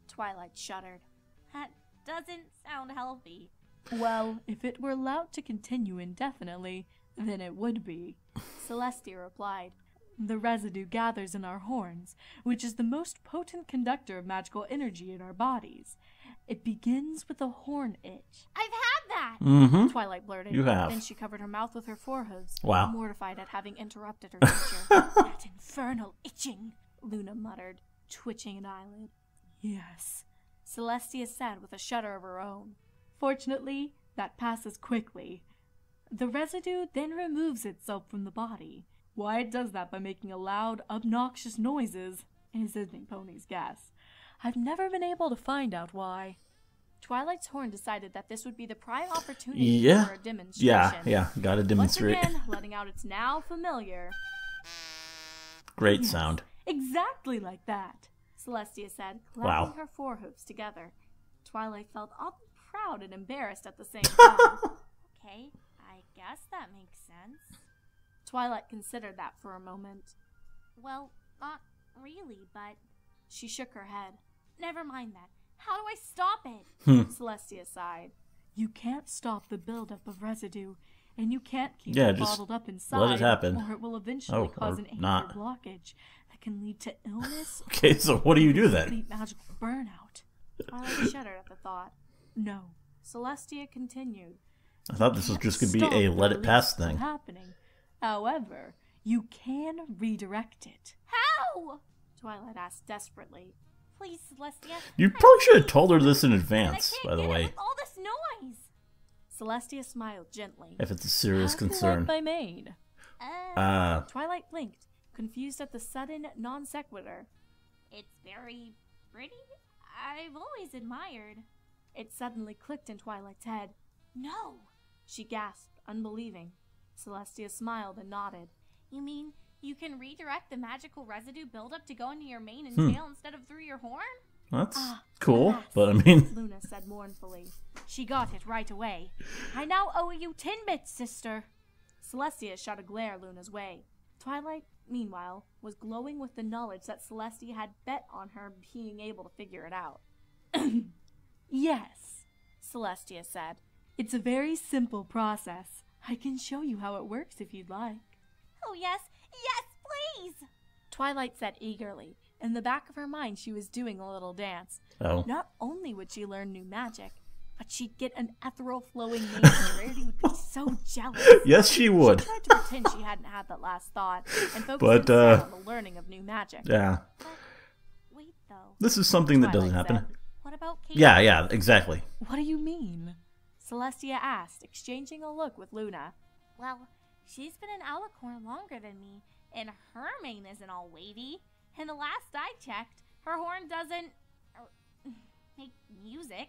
Speaker 2: Twilight shuddered.
Speaker 3: That doesn't sound healthy.
Speaker 5: Well, if it were allowed to continue indefinitely, then it would be,
Speaker 2: Celestia replied.
Speaker 5: The residue gathers in our horns, which is the most potent conductor of magical energy in our bodies. It begins with a horn itch.
Speaker 3: I've had that!
Speaker 1: Mm-hmm.
Speaker 2: Twilight blurted.
Speaker 1: You have.
Speaker 2: Then she covered her mouth with her forehooves,
Speaker 1: Wow.
Speaker 2: mortified at having interrupted her teacher.
Speaker 3: That infernal itching,
Speaker 2: Luna muttered, twitching an eyelid.
Speaker 5: Yes.
Speaker 2: Celestia said with a shudder of her own.
Speaker 5: Fortunately, that passes quickly. The residue then removes itself from the body. Why it does that by making a loud, obnoxious noises is Isn't Pony's guess. I've never been able to find out why.
Speaker 2: Twilight's horn decided that this would be the prime opportunity
Speaker 1: Yeah.
Speaker 2: for a demonstration.
Speaker 1: Yeah, gotta demonstrate.
Speaker 2: Once again, letting out its now familiar.
Speaker 1: Great
Speaker 5: Yes.
Speaker 1: sound.
Speaker 5: Exactly like that.
Speaker 2: Celestia said,
Speaker 1: Wow.
Speaker 2: clapping her forehoofs together. Twilight felt oddly proud and embarrassed at the same time.
Speaker 3: okay? I guess that makes sense.
Speaker 2: Twilight considered that for a moment.
Speaker 3: Well, not really, but
Speaker 2: She shook her head.
Speaker 3: never mind that. How do I stop it?
Speaker 2: Celestia sighed.
Speaker 5: You can't stop the buildup of residue, and you can't keep
Speaker 1: Yeah,
Speaker 5: it
Speaker 1: just
Speaker 5: bottled up inside,
Speaker 1: let it happen.
Speaker 5: or it will eventually cause
Speaker 1: or
Speaker 5: an
Speaker 1: not.
Speaker 5: anger blockage that can lead to illness
Speaker 1: Okay, so what do you do then?
Speaker 5: complete magical burnout.
Speaker 2: Twilight shuddered at the thought.
Speaker 5: No.
Speaker 2: Celestia continued.
Speaker 1: I thought this was just gonna be
Speaker 5: Stop
Speaker 1: a
Speaker 5: the
Speaker 1: let it pass
Speaker 5: release from
Speaker 1: thing.
Speaker 5: happening. However, you can redirect it.
Speaker 3: How?
Speaker 2: Twilight asked desperately.
Speaker 3: Please, Celestia.
Speaker 1: You probably should have told her this in
Speaker 3: I
Speaker 1: advance,
Speaker 3: can't
Speaker 1: by the
Speaker 3: get it
Speaker 1: way,
Speaker 3: with all this noise.
Speaker 2: Celestia smiled gently.
Speaker 1: if it's a serious
Speaker 5: How do you
Speaker 1: concern.
Speaker 5: like my maid?
Speaker 2: Twilight blinked, confused at the sudden non sequitur.
Speaker 3: It's very pretty. I've always admired.
Speaker 2: It suddenly clicked in Twilight's head.
Speaker 3: No.
Speaker 2: She gasped, unbelieving. Celestia smiled and nodded.
Speaker 3: You mean you can redirect the magical residue buildup to go into your mane and tail instead of through your horn?
Speaker 1: That's cool,
Speaker 2: yes.
Speaker 1: but I mean,
Speaker 2: Luna said mournfully. She got it right away. I now owe you 10 bits, sister. Celestia shot a glare Luna's way. Twilight, meanwhile, was glowing with the knowledge that Celestia had bet on her being able to figure it out.
Speaker 5: Yes.
Speaker 2: Celestia said.
Speaker 5: It's a very simple process. I can show you how it works if you'd like.
Speaker 3: Oh, yes. Yes, please.
Speaker 2: Twilight said eagerly. In the back of her mind, she was doing a little dance.
Speaker 1: oh,
Speaker 2: Not only would she learn new magic, but she'd get an ethereal flowing mane and Rarity would be so jealous.
Speaker 1: yes, she would.
Speaker 2: She tried to pretend she hadn't had that last thought and focused
Speaker 1: But,
Speaker 2: instead on the learning of new magic.
Speaker 1: Yeah,
Speaker 3: Wait, though.
Speaker 1: this is something that doesn't
Speaker 2: Twilight
Speaker 1: happen.
Speaker 2: said.
Speaker 3: What about Kate?
Speaker 1: Yeah, exactly.
Speaker 5: What do you mean?
Speaker 2: Celestia asked, exchanging a look with Luna.
Speaker 3: Well, she's been an alicorn longer than me, and her mane isn't all wavy. And the last I checked, her horn doesn't make music.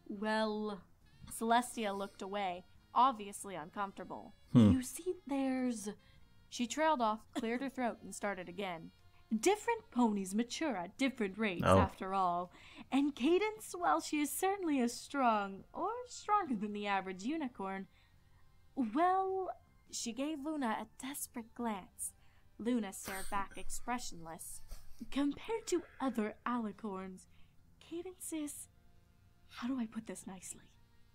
Speaker 5: Well,
Speaker 2: Celestia looked away, obviously uncomfortable.
Speaker 5: you see, there's
Speaker 2: She trailed off, cleared her throat, and started again.
Speaker 5: different ponies mature at different rates,
Speaker 1: Oh.
Speaker 5: after all. And Cadance, while she is certainly as strong, or stronger than the average unicorn, well,
Speaker 2: She gave Luna a desperate glance. Luna stared back expressionless.
Speaker 5: compared to other alicorns, Cadance is... How do I put this nicely?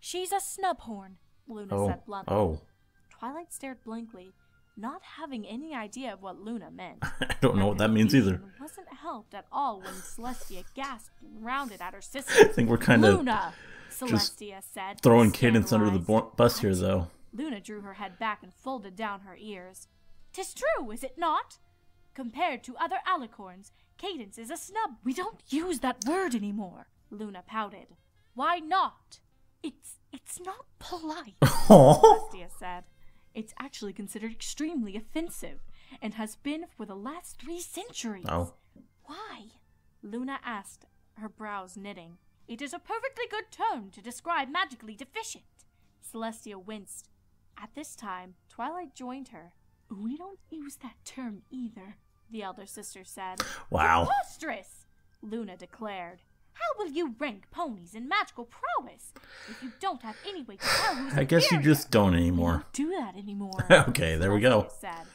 Speaker 2: She's a snubhorn, Luna
Speaker 1: Oh,
Speaker 2: said bluntly.
Speaker 1: oh,
Speaker 2: Twilight stared blankly, not having any idea of what Luna meant.
Speaker 1: I don't know what that means either.
Speaker 2: Confusion wasn't helped at all when Celestia gasped and rounded at her
Speaker 1: I
Speaker 2: sister.
Speaker 1: think we're kind of
Speaker 2: Luna, Celestia said,
Speaker 1: throwing Cadance under the
Speaker 2: scandalized.
Speaker 1: bus here, though.
Speaker 2: Luna drew her head back and folded down her ears. "'Tis true, is it not? Compared to other alicorns, Cadance is a snub."
Speaker 5: We don't use that word anymore.
Speaker 2: Luna pouted. "Why not?"
Speaker 5: It's not polite.
Speaker 1: Oh,
Speaker 2: Celestia said.
Speaker 5: It's actually considered extremely offensive, and has been for the last 3 centuries.
Speaker 1: oh,
Speaker 2: "Why?" Luna asked, her brows knitting. "It is a perfectly good term to describe magically deficient." Celestia winced. At this time, Twilight joined her.
Speaker 5: We don't use that term either.
Speaker 2: The elder sister said.
Speaker 1: wow.
Speaker 2: "Preposterous!" Luna declared. "How will you rank ponies in magical prowess if you don't have any way to tell who's
Speaker 1: I guess you
Speaker 2: superior?"
Speaker 1: just don't
Speaker 5: We
Speaker 1: anymore.
Speaker 5: don't do that anymore.
Speaker 1: Okay, there we go.
Speaker 2: Celestia said.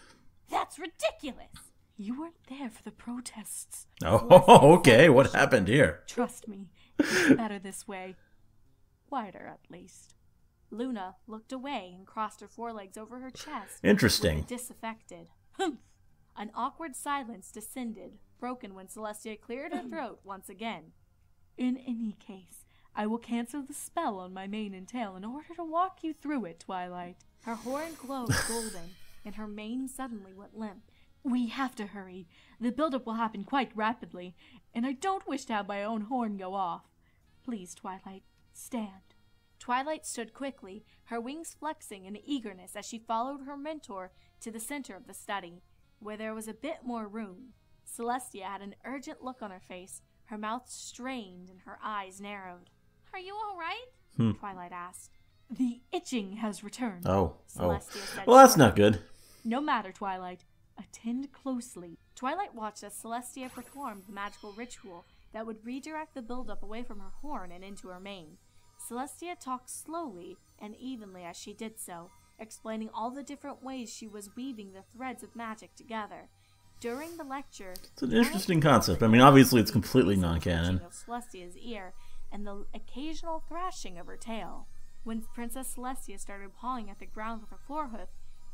Speaker 2: "That's ridiculous!"
Speaker 5: You weren't there for the protests.
Speaker 1: Oh, okay, what happened here?
Speaker 5: Trust me, It's better this way. Wider, at least.
Speaker 2: Luna looked away and crossed her forelegs over her chest.
Speaker 1: Interesting.
Speaker 2: With a disaffected humph. An awkward silence descended, broken when Celestia cleared her throat once again.
Speaker 5: In any case, I will cancel the spell on my mane and tail in order to walk you through it, Twilight.
Speaker 2: Her horn glowed golden, and her mane suddenly went limp.
Speaker 5: We have to hurry. The buildup will happen quite rapidly, and I don't wish to have my own horn go off. Please, Twilight, stand.
Speaker 2: Twilight stood quickly, her wings flexing in eagerness as she followed her mentor to the center of the study, where there was a bit more room. Celestia had an urgent look on her face, her mouth strained and her eyes narrowed.
Speaker 3: Are you all right?
Speaker 2: Twilight asked.
Speaker 5: The itching has returned.
Speaker 2: Celestia said.
Speaker 1: Well, that's not good.
Speaker 5: No matter, Twilight. Attend closely.
Speaker 2: Twilight watched as Celestia performed the magical ritual that would redirect the buildup away from her horn and into her mane. Celestia talked slowly and evenly as she did so, explaining all the different ways she was weaving the threads of magic together. During the lecture,
Speaker 1: It's an interesting concept. I mean, obviously it's completely non-canon.
Speaker 2: of Celestia's ear and the occasional thrashing of her tail. When Princess Celestia started pawing at the ground with her forehoof,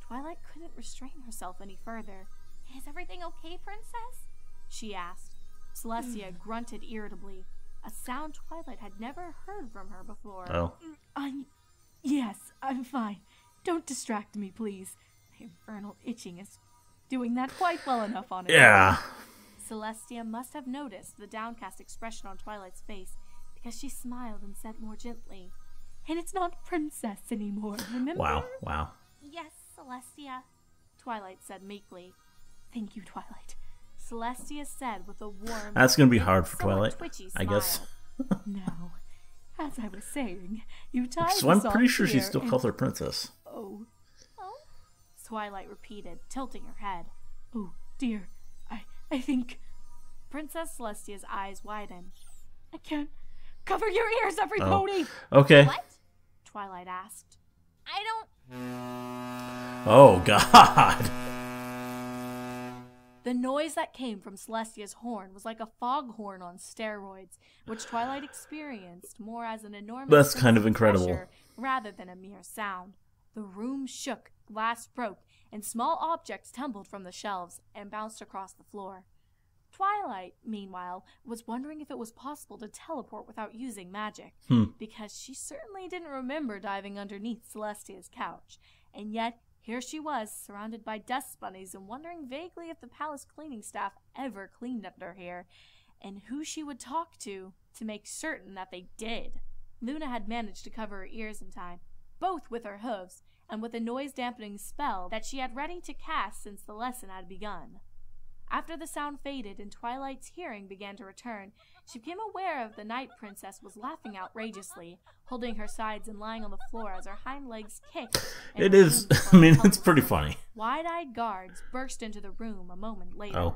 Speaker 2: Twilight couldn't restrain herself any further.
Speaker 3: Is everything okay, Princess?
Speaker 2: She asked. Celestia grunted irritably, a sound Twilight had never heard from her before.
Speaker 5: Yes, I'm fine. Don't distract me, please. The infernal itching is doing that quite well enough on its
Speaker 1: Yeah.
Speaker 2: Celestia must have noticed the downcast expression on Twilight's face, because she smiled and said more gently,
Speaker 5: And it's not Princess anymore, remember?
Speaker 1: Wow.
Speaker 3: Yes, Celestia.
Speaker 2: Twilight said meekly.
Speaker 5: Thank you, Twilight.
Speaker 2: Celestia said with a warm,
Speaker 1: That's gonna be hard for
Speaker 2: somewhat
Speaker 1: Twilight,
Speaker 2: twitchy
Speaker 1: I guess.
Speaker 2: smile.
Speaker 5: Now, as I was saying, you tied
Speaker 1: So I'm
Speaker 5: us all
Speaker 1: pretty sure she
Speaker 5: here
Speaker 1: still
Speaker 5: and-
Speaker 1: calls her princess.
Speaker 5: Oh,
Speaker 2: Twilight repeated, tilting her head.
Speaker 5: oh, dear. I think
Speaker 2: Princess Celestia's eyes widened.
Speaker 5: I can't. Cover your ears, every
Speaker 1: Oh.
Speaker 5: pony!
Speaker 1: Okay.
Speaker 3: What?
Speaker 2: Twilight asked.
Speaker 3: I don't...
Speaker 1: Oh, God.
Speaker 2: The noise that came from Celestia's horn was like a foghorn on steroids, which Twilight experienced more as an enormous
Speaker 1: That's
Speaker 2: sense
Speaker 1: kind of incredible.
Speaker 2: pressure rather than a mere sound. The room shook, glass broke, and small objects tumbled from the shelves and bounced across the floor. Twilight, meanwhile, was wondering if it was possible to teleport without using magic, because she certainly didn't remember diving underneath Celestia's couch, and yet here she was, surrounded by dust bunnies and wondering vaguely if the palace cleaning staff ever cleaned under here, and who she would talk to make certain that they did. Luna had managed to cover her ears in time, both with her hooves and with a noise-dampening spell that she had ready to cast since the lesson had begun. After the sound faded and Twilight's hearing began to return, she became aware of the Night Princess was laughing outrageously, holding her sides and lying on the floor as her hind legs kicked. and
Speaker 1: It
Speaker 2: her
Speaker 1: is,
Speaker 2: limbs
Speaker 1: I mean,
Speaker 2: fluttered
Speaker 1: it's pretty
Speaker 2: helplessly.
Speaker 1: funny.
Speaker 2: Wide-eyed guards burst into the room a moment later.
Speaker 1: Oh.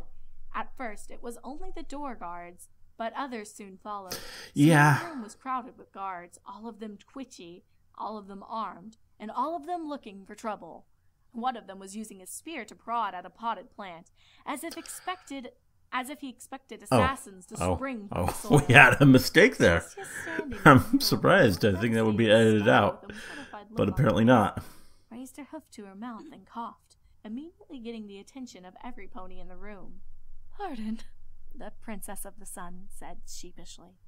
Speaker 2: At first, it was only the door guards, but others soon followed. Soon
Speaker 1: Yeah.
Speaker 2: The room was crowded with guards, all of them twitchy, all of them armed, and all of them looking for trouble. One of them was using a spear to prod at a potted plant, as if he expected assassins to spring from the soil.
Speaker 1: We had a mistake there.
Speaker 2: Celestia standing in the
Speaker 1: I'm
Speaker 2: middle,
Speaker 1: surprised. I think that would be
Speaker 2: Celestia
Speaker 1: edited
Speaker 2: smiled
Speaker 1: out,
Speaker 2: with a mortified look
Speaker 1: but
Speaker 2: on her
Speaker 1: apparently
Speaker 2: face,
Speaker 1: not.
Speaker 2: raised her hoof to her mouth and coughed, immediately getting the attention of every pony in the room.
Speaker 5: Pardon.
Speaker 2: The Princess of the Sun said sheepishly.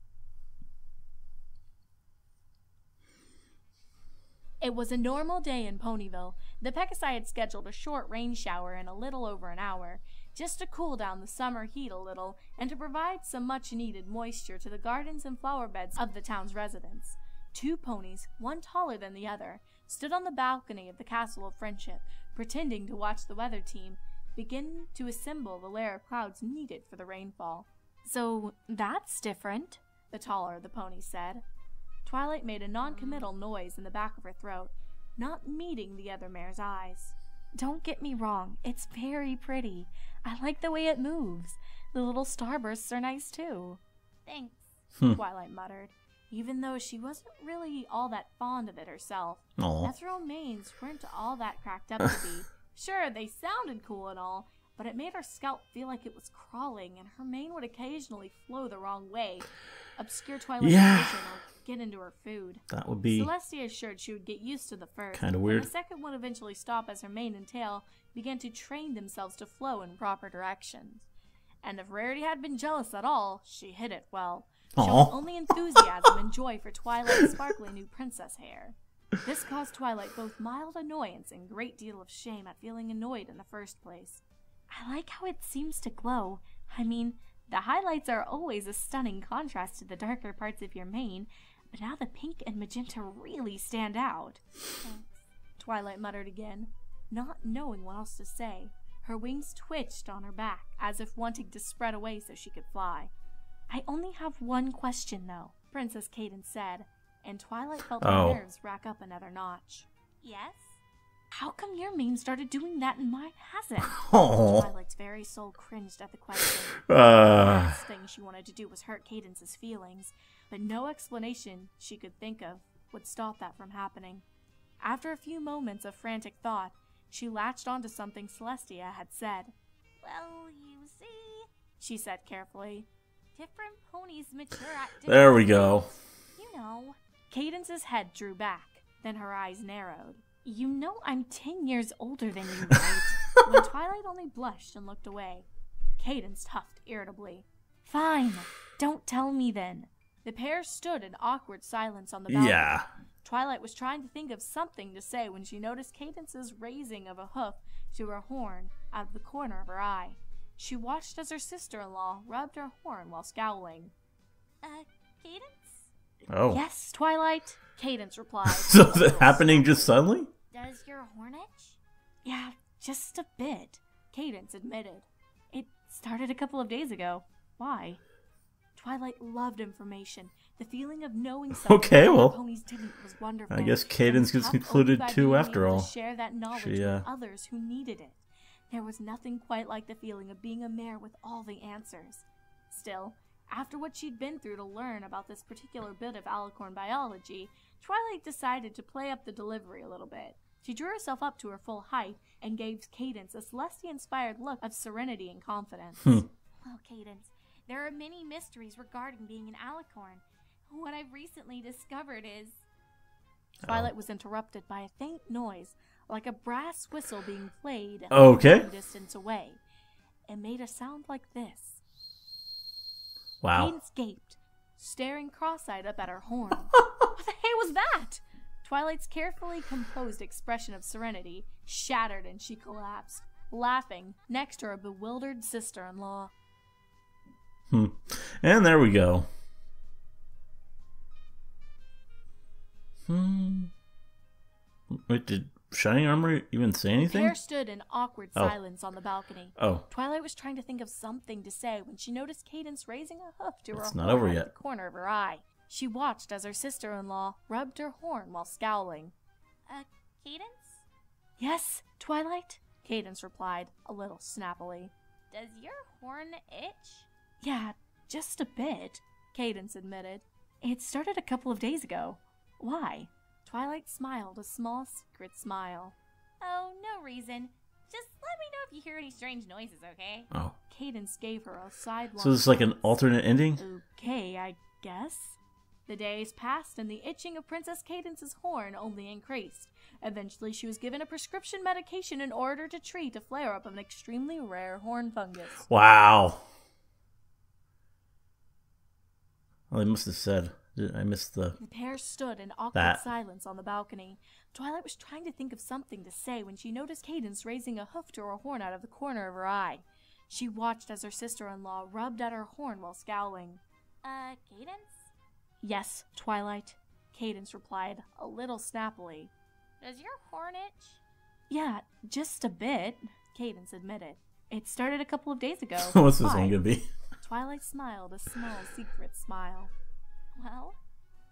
Speaker 2: It was a normal day in Ponyville. The Pegasi had scheduled a short rain shower in a little over an hour, just to cool down the summer heat a little and to provide some much-needed moisture to the gardens and flower beds of the town's residents. Two ponies, one taller than the other, stood on the balcony of the Castle of Friendship, pretending to watch the weather team begin to assemble the layer of clouds needed for the rainfall.
Speaker 5: So, that's different.
Speaker 2: The taller of the ponies said. Twilight made a non-committal noise in the back of her throat, not meeting the other mare's eyes.
Speaker 5: Don't get me wrong, it's very pretty. I like the way it moves. The little starbursts are nice too.
Speaker 3: Thanks.
Speaker 2: Twilight muttered, even though she wasn't really all that fond of it herself.
Speaker 1: Aw.
Speaker 2: As her own manes weren't all that cracked up to be. Sure, they sounded cool and all, but it made her scalp feel like it was crawling, and her mane would occasionally flow the wrong way. obscure Twilight's
Speaker 1: Yeah.
Speaker 2: vision or get into her food.
Speaker 1: That would be
Speaker 2: Celestia assured she would get used to the first.
Speaker 1: kind of
Speaker 2: and
Speaker 1: weird.
Speaker 2: the second would eventually stop as her mane and tail began to train themselves to flow in proper directions. And if Rarity had been jealous at all, she hid it well, showing
Speaker 1: Aw.
Speaker 2: only enthusiasm and joy for Twilight's sparkly new princess hair. This caused Twilight both mild annoyance and great deal of shame at feeling annoyed in the first place. I like how it seems to glow. I mean, the highlights are always a stunning contrast to the darker parts of your mane, but now the pink and magenta really stand out. Thanks, Twilight muttered again, not knowing what else to say. Her wings twitched on her back, as if wanting to spread away so she could fly. I only have one question, though, Princess Cadance said, and Twilight felt her nerves rack up another notch. Yes? How come your mane started doing that and mine hasn't?
Speaker 1: Oh.
Speaker 2: Twilight's very soul cringed at the question. The
Speaker 1: Uh,
Speaker 2: last thing she wanted to do was hurt Cadance's feelings, but no explanation she could think of would stop that from happening. After a few moments of frantic thought, she latched onto something Celestia had said.
Speaker 3: Well, you see,
Speaker 2: She said carefully.
Speaker 3: different ponies mature at different
Speaker 1: there we go.
Speaker 3: You know.
Speaker 2: Cadance's head drew back, then her eyes narrowed. You know I'm 10 years older than you, right? When Twilight only blushed and looked away. Cadance huffed irritably. Fine, don't tell me then. The pair stood in awkward silence on the balcony.
Speaker 1: Yeah.
Speaker 2: Twilight was trying to think of something to say when she noticed Cadance's raising of a hoof to her horn out of the corner of her eye. She watched as her sister-in-law rubbed her horn while scowling.
Speaker 3: Cadance?
Speaker 1: Oh.
Speaker 2: Yes, Twilight, Cadance replied.
Speaker 1: So is it happening just suddenly?
Speaker 3: Does your horn itch?
Speaker 2: Yeah, just a bit, Cadance admitted. It started a couple of days ago. Why? Twilight loved information. The feeling of knowing something
Speaker 1: Okay,
Speaker 2: other
Speaker 1: well,
Speaker 2: ponies didn't was wonderful.
Speaker 1: I guess
Speaker 2: and
Speaker 1: Cadance
Speaker 2: was
Speaker 1: gets
Speaker 2: tough
Speaker 1: concluded
Speaker 2: only by
Speaker 1: too
Speaker 2: being
Speaker 1: after
Speaker 2: able
Speaker 1: all.
Speaker 2: to share that knowledge
Speaker 1: She,
Speaker 2: with others who needed it. There was nothing quite like the feeling of being a mare with all the answers. Still, after what she'd been through to learn about this particular bit of alicorn biology, Twilight decided to play up the delivery a little bit. She drew herself up to her full height and gave Cadance a Celestia-inspired look of serenity and confidence.
Speaker 3: Well, Cadance, there are many mysteries regarding being an alicorn. What I've recently discovered is...
Speaker 2: Twilight was interrupted by a faint noise, like a brass whistle being played
Speaker 1: Okay.
Speaker 2: a long distance away. It made a sound like this.
Speaker 1: Wow.
Speaker 2: Cadance gaped, staring cross-eyed up at her horn. What the hey was that? Twilight's carefully composed expression of serenity shattered and she collapsed, laughing next to her bewildered sister-in-law.
Speaker 1: And there we go. Wait, did Shining Armor even say
Speaker 2: The
Speaker 1: anything?
Speaker 2: pair stood in awkward
Speaker 1: Oh.
Speaker 2: silence on the balcony.
Speaker 1: Oh,
Speaker 2: Twilight was trying to think of something to say when she noticed Cadance raising a hoof to
Speaker 1: It's
Speaker 2: her
Speaker 1: not
Speaker 2: horn
Speaker 1: over
Speaker 2: out
Speaker 1: yet.
Speaker 2: of the corner of her eye. She watched as her sister-in-law rubbed her horn while scowling.
Speaker 3: Cadance?
Speaker 2: Yes, Twilight? Cadance replied, a little snappily.
Speaker 3: Does your horn itch?
Speaker 2: Yeah, just a bit, Cadance admitted. It started a couple of days ago. Why? Twilight smiled a small secret smile.
Speaker 3: Oh, no reason. Just let me know if you hear any strange noises, okay?
Speaker 1: oh.
Speaker 2: Cadance gave her a sidelong
Speaker 1: So this is like an
Speaker 2: glance.
Speaker 1: alternate ending?
Speaker 2: Okay, I guess. The days passed and the itching of Princess Cadance's horn only increased. Eventually she was given a prescription medication in order to treat a flare-up of an extremely rare horn fungus.
Speaker 1: Wow. Well, they must have said. I missed the...
Speaker 2: The pair stood in awkward
Speaker 1: That.
Speaker 2: silence on the balcony. Twilight was trying to think of something to say when she noticed Cadance raising a hoof to her horn out of the corner of her eye. She watched as her sister-in-law rubbed at her horn while scowling.
Speaker 3: Cadance?
Speaker 2: Yes, Twilight, Cadance replied, a little snappily.
Speaker 3: Does your horn itch?
Speaker 2: Yeah, just a bit, Cadance admitted. It started a couple of days ago.
Speaker 1: What's this
Speaker 2: Why?
Speaker 1: one gonna be?
Speaker 2: Twilight smiled a small secret smile.
Speaker 3: Well,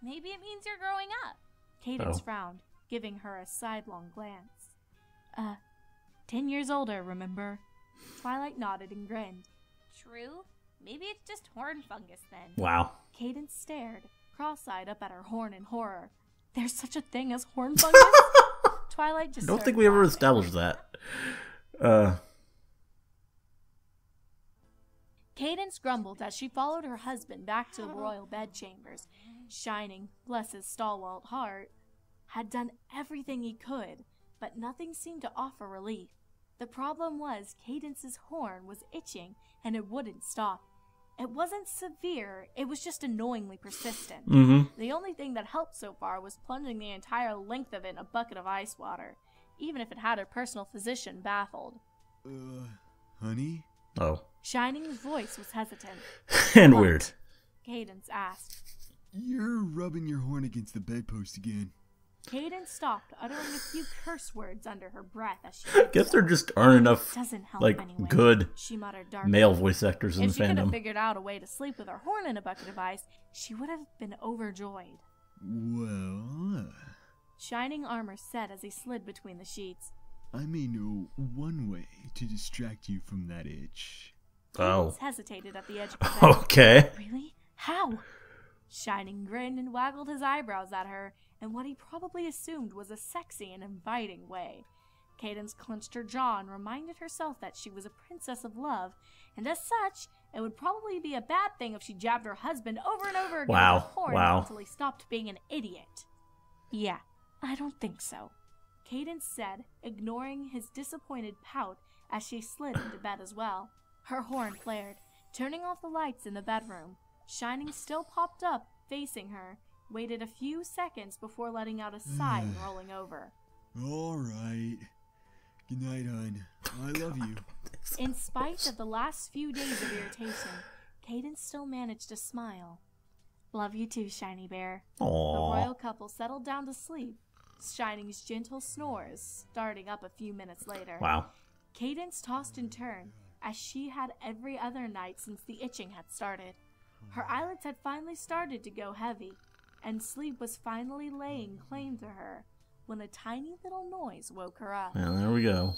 Speaker 3: maybe it means you're growing up.
Speaker 2: Cadance
Speaker 1: Oh.
Speaker 2: frowned, giving her a sidelong glance. 10 years older, remember? Twilight nodded and grinned.
Speaker 3: True. Maybe it's just horn fungus then.
Speaker 1: Wow.
Speaker 2: Cadance stared, cross-eyed up at her horn in horror. There's such a thing as horn fungus? Twilight just
Speaker 1: I don't think
Speaker 2: started
Speaker 1: we ever
Speaker 2: laughing.
Speaker 1: established that.
Speaker 2: Cadance grumbled as she followed her husband back to the royal bedchambers. Shining, bless his stalwart heart, had done everything he could, but nothing seemed to offer relief. The problem was Cadance's horn was itching and it wouldn't stop. It wasn't severe, it was just annoyingly persistent. The only thing that helped so far was plunging the entire length of it in a bucket of ice water, even if it had her personal physician baffled.
Speaker 6: Honey?
Speaker 1: Oh.
Speaker 2: Shining's voice was hesitant.
Speaker 1: And
Speaker 2: "What?"
Speaker 1: weird.
Speaker 2: Cadance asked.
Speaker 6: You're rubbing your horn against the bedpost again.
Speaker 2: Cadance stopped, uttering a few curse words under her breath as she did
Speaker 1: Guess
Speaker 2: so.
Speaker 1: there just aren't enough,
Speaker 2: Doesn't help
Speaker 1: like,
Speaker 2: anyway,
Speaker 1: good
Speaker 2: she muttered darkly.
Speaker 1: male voice actors in
Speaker 2: If
Speaker 1: the
Speaker 2: she could have
Speaker 1: fandom.
Speaker 2: figured out a way to sleep with her horn in a bucket of ice, she would have been overjoyed.
Speaker 6: Well,
Speaker 2: Shining armor said as he slid between the sheets.
Speaker 6: I may know one way to distract you from that itch.
Speaker 2: Cadance hesitated at the edge of the bed.
Speaker 1: Okay.
Speaker 2: Really? How? Shining grinned and waggled his eyebrows at her in what he probably assumed was a sexy and inviting way. Cadance clenched her jaw and reminded herself that she was a princess of love, and as such, it would probably be a bad thing if she jabbed her husband over and over again with a horn until he stopped being an idiot. Yeah, I don't think so, Cadance said, ignoring his disappointed pout as she slid into bed as well. Her horn flared, turning off the lights in the bedroom. Shining still popped up, facing her, waited a few seconds before letting out a sigh and rolling over.
Speaker 6: All right. Good night, hon. I love you.
Speaker 2: In spite of the last few days of irritation, Cadance still managed to smile. Love you too, Shiny Bear. The
Speaker 1: Aww.
Speaker 2: royal couple settled down to sleep, Shining's gentle snores starting up a few minutes later.
Speaker 1: Wow.
Speaker 2: Cadance tossed and turned, as she had every other night since the itching had started. Her eyelids had finally started to go heavy, and sleep was finally laying claim to her when a tiny little noise woke her up.
Speaker 1: And there we go.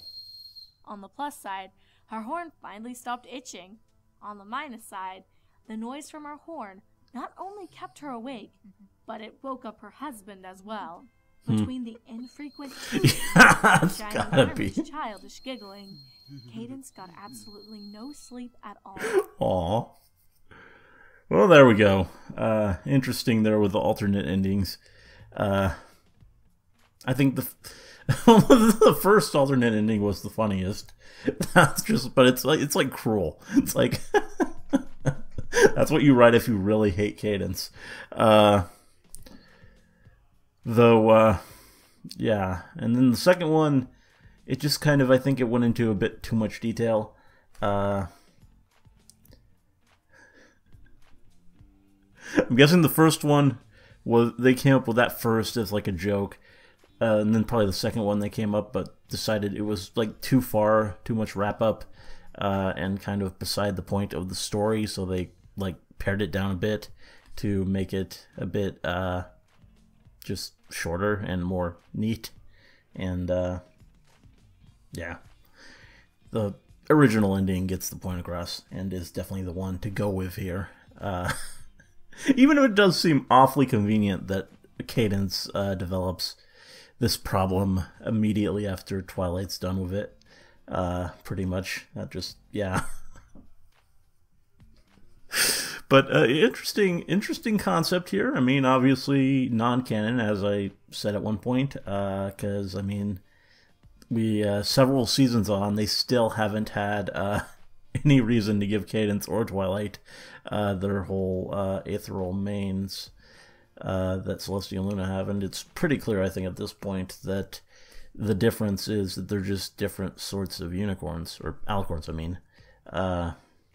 Speaker 2: On the plus side, her horn finally stopped itching. On the minus side, the noise from her horn not only kept her awake, but it woke up her husband as well. Between the infrequent toots and
Speaker 1: It's
Speaker 2: Shining
Speaker 1: gotta
Speaker 2: Armor's
Speaker 1: be.
Speaker 2: childish giggling, Cadance got absolutely no sleep at all.
Speaker 1: Aw. Well, there we go. Interesting there with the alternate endings. I think the the first alternate ending was the funniest. That's just, but it's like cruel. It's like that's what you write if you really hate Cadance. Though, yeah. And then the second one, it just kind of, I think it went into a bit too much detail. I'm guessing the first one was, they came up with that first as like a joke. And then probably the second one they came up, but decided it was like too far, too much wrap up, and kind of beside the point of the story. So they like pared it down a bit to make it a bit just shorter and more neat. And yeah, the original ending gets the point across and is definitely the one to go with here. Even if it does seem awfully convenient that Cadance develops this problem immediately after Twilight's done with it. Pretty much. That just, yeah. But interesting concept here. I mean, obviously non-canon, as I said at one point, because, I mean, we, several seasons on, they still haven't had any reason to give Cadance or Twilight their whole ethereal mains that Celestia and Luna have, and it's pretty clear, I think, at this point that the difference is that they're just different sorts of unicorns, or alicorns, I mean.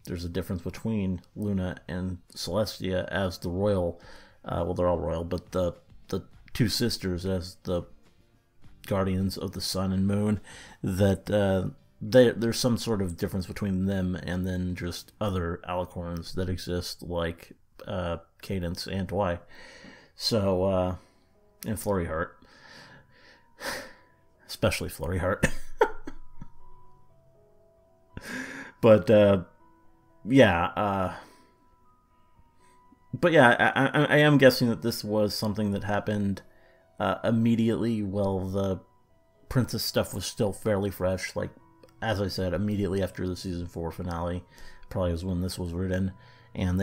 Speaker 1: There's a difference between Luna and Celestia as the royal, well, they're all royal, but the two sisters as the guardians of the sun and moon, that there's some sort of difference between them and then just other alicorns that exist, like Cadance and Twi. So, and Flurry Heart. Especially Flurry Heart. But, yeah, I am guessing that this was something that happened immediately while the princess stuff was still fairly fresh, like, as I said, immediately after the season 4 finale, probably was when this was written, and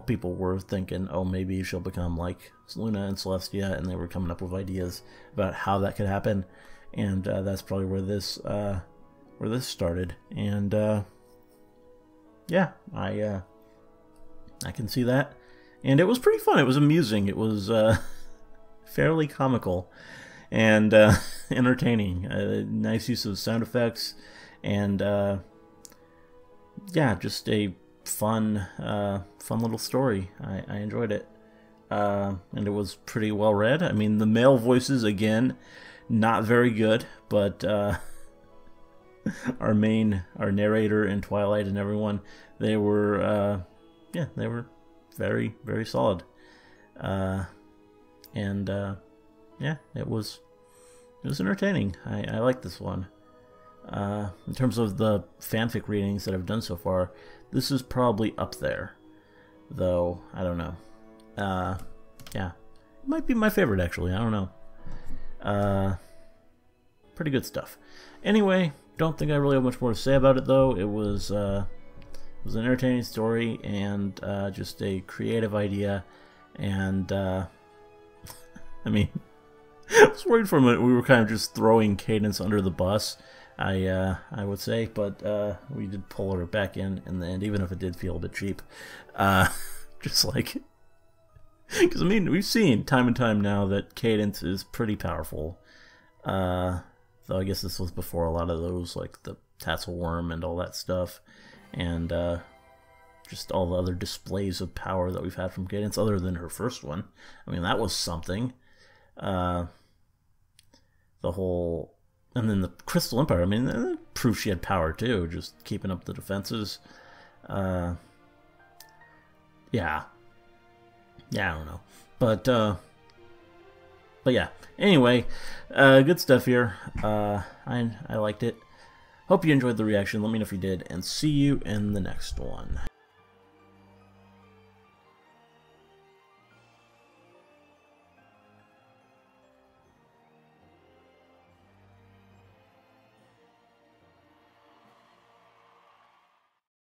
Speaker 1: people were thinking, oh, maybe she'll become like Luna and Celestia, and they were coming up with ideas about how that could happen, and that's probably where this started. And yeah, I can see that, and it was pretty fun. It was amusing. It was fairly comical and entertaining. Nice use of sound effects, and yeah, just a fun little story. I enjoyed it, and it was pretty well read. I mean, the male voices, again, not very good, but our narrator and Twilight and everyone, they were very, very solid. And yeah, it was entertaining. I like this one. In terms of the fanfic readings that I've done so far, this is probably up there, though I don't know. Yeah, it might be my favorite, actually. I don't know. Pretty good stuff. Anyway, don't think I really have much more to say about it, though. It was an entertaining story, and just a creative idea, and I mean, I was worried for a minute we were kind of just throwing Cadance under the bus, I would say, but we did pull her back in the end, even if it did feel a bit cheap. Just like, because I mean, we've seen time and time now that Cadance is pretty powerful. Though I guess this was before a lot of those, like the tassel worm and all that stuff, and just all the other displays of power that we've had from Cadance, other than her first one. I mean, that was something. The whole, and then the Crystal Empire, I mean, that proved she had power too, just keeping up the defenses. Yeah, I don't know, but yeah. Anyway, good stuff here. I liked it. Hope you enjoyed the reaction. Let me know if you did, and see you in the next one.